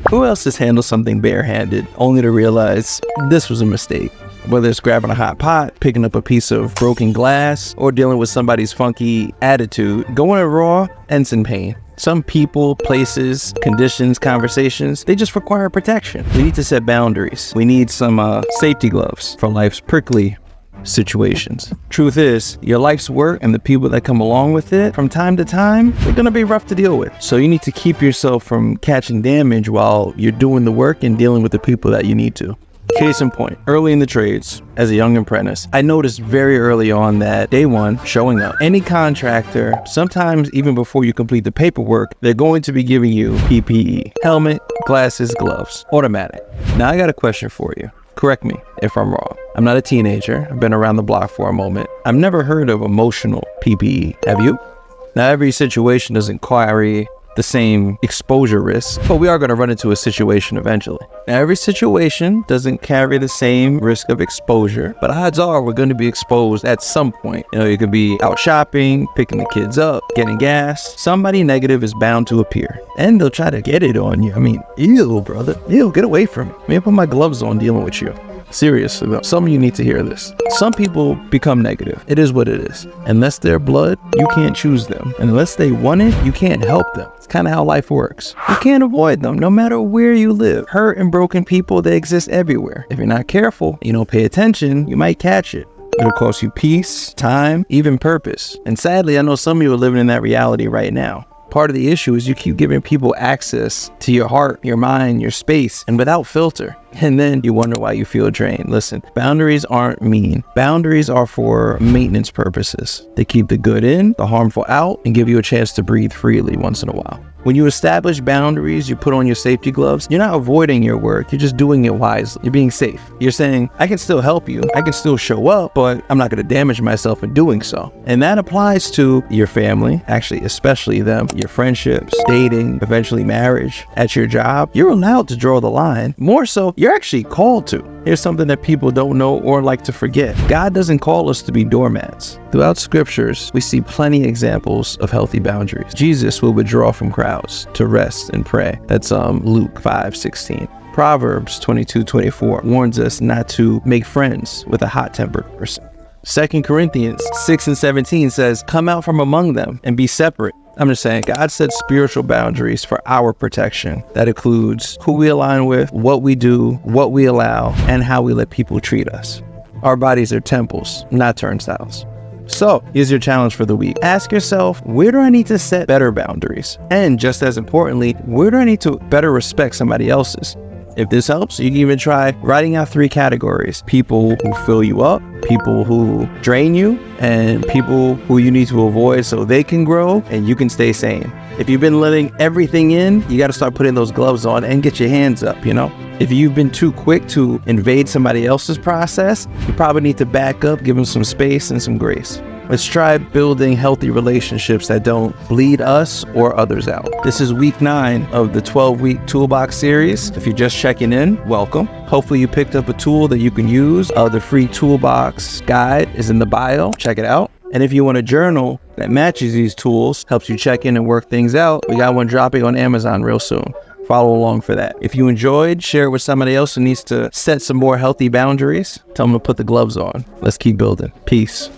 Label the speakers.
Speaker 1: Who else has handled something barehanded only to realize this was a mistake? Whether it's grabbing a hot pot, picking up a piece of broken glass, or dealing with somebody's funky attitude, going raw ends in pain. Some people, places, conditions, conversations, they just require protection. We need to set boundaries. We need some safety gloves for life's prickly situations. Truth is, your life's work and the people that come along with it, from time to time, they're gonna be rough to deal with. So you need to keep yourself from catching damage while you're doing the work and dealing with the people that you need to. Case in point, early in the trades, as a young apprentice, I noticed very early on that day one, showing up. Any contractor, sometimes even before you complete the paperwork, they're going to be giving you PPE, helmet, glasses, gloves, automatic. Now I got a question for you. Correct me if I'm wrong. I'm not a teenager. I've been around the block for a moment. I've never heard of emotional PPE. Have you? Now every situation doesn't carry the same exposure risk, but we are going to run into a situation eventually. Now, every situation doesn't carry the same risk of exposure, but odds are we're going to be exposed at some point. You know, you could be out shopping, picking the kids up, getting gas. Somebody negative is bound to appear, and they'll try to get it on you. I mean, ew, brother. Ew, get away from me. Let me put my gloves on dealing with you. Seriously though, some of you need to hear this. Some people become negative. It is what it is. Unless they're blood, you can't choose them. And unless they want it, you can't help them. It's kind of how life works. You can't avoid them, no matter where you live. Hurt and broken people, they exist everywhere. If you're not careful, you don't pay attention, you might catch it. It'll cost you peace, time, even purpose. And sadly, I know some of you are living in that reality right now. Part of the issue is you keep giving people access to your heart, your mind, your space, and without filter. And then you wonder why you feel drained. Listen, boundaries aren't mean. Boundaries are for maintenance purposes. They keep the good in, the harmful out, and give you a chance to breathe freely once in a while. When you establish boundaries, you put on your safety gloves, you're not avoiding your work, you're just doing it wisely. You're being safe. You're saying, I can still help you, I can still show up, but I'm not going to damage myself in doing so. And that applies to your family, actually, especially them, your friendships, dating, eventually marriage, at your job. You're allowed to draw the line. More so, you're actually called to. Here's something that people don't know or like to forget. God doesn't call us to be doormats. Throughout scriptures, we see plenty of examples of healthy boundaries. Jesus will withdraw from crowds to rest and pray. That's Luke 5:16. Proverbs 22:24 warns us not to make friends with a hot-tempered person. 2 Corinthians 6:17 says, come out from among them and be separate. I'm just saying, God set spiritual boundaries for our protection. That includes who we align with, what we do, what we allow, and how we let people treat us. Our bodies are temples, not turnstiles. So here's your challenge for the week. Ask yourself, where do I need to set better boundaries? And just as importantly, where do I need to better respect somebody else's? If this helps, you can even try writing out 3 categories: people who fill you up, people who drain you, and people who you need to avoid so they can grow and you can stay sane. If you've been letting everything in, you got to start putting those gloves on and get your hands up, you know? If you've been too quick to invade somebody else's process, you probably need to back up, give them some space and some grace. Let's try building healthy relationships that don't bleed us or others out. This is week 9 of the 12-week Toolbox series. If you're just checking in, welcome. Hopefully you picked up a tool that you can use. The free Toolbox guide is in the bio. Check it out. And if you want a journal that matches these tools, helps you check in and work things out, we got one dropping on Amazon real soon. Follow along for that. If you enjoyed, share it with somebody else who needs to set some more healthy boundaries. Tell them to put the gloves on. Let's keep building. Peace.